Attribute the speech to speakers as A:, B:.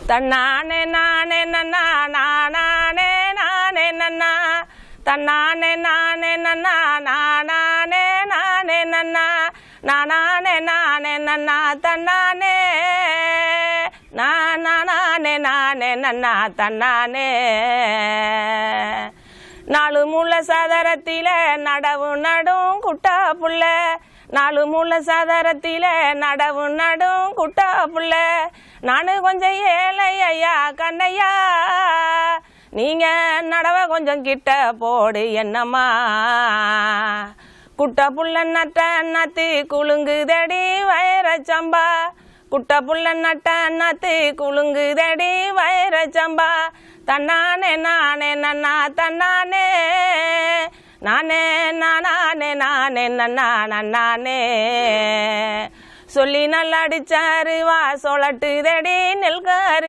A: தன்னானே நானே நன்னா நானே நானே நன்னா தன்னானே நானே நன்னா நானே நானே நன்னா நானே நானே நன்னா தன்னானே நானே நானே நன்னா தன்னானே நாலு மூல சதரத்தில நடவு நடும் குட்டா புள்ள நாலு மூல சதரத்தில நடவு நடும் குட்டா புள்ள நானு கொஞ்சம் ஏழை ஐயா கண்ணையா நீங்க நடவ கொஞ்சம் கிட்ட போடு என்னம்மா குட்ட புள்ள நட்ட நத்தி குலுங்குதடி வைரச்சம்பா குட்ட புள்ள நட்ட நத்தி குலுங்குதடி வைரச்சம்பா தன்னானே நானே நன்னா தன்னானே நானே நானே நானே நன்னா நன்னானே சொல்லி நல்லா அடிச்சாரு வா சொலட்டுதடி நெல்காரு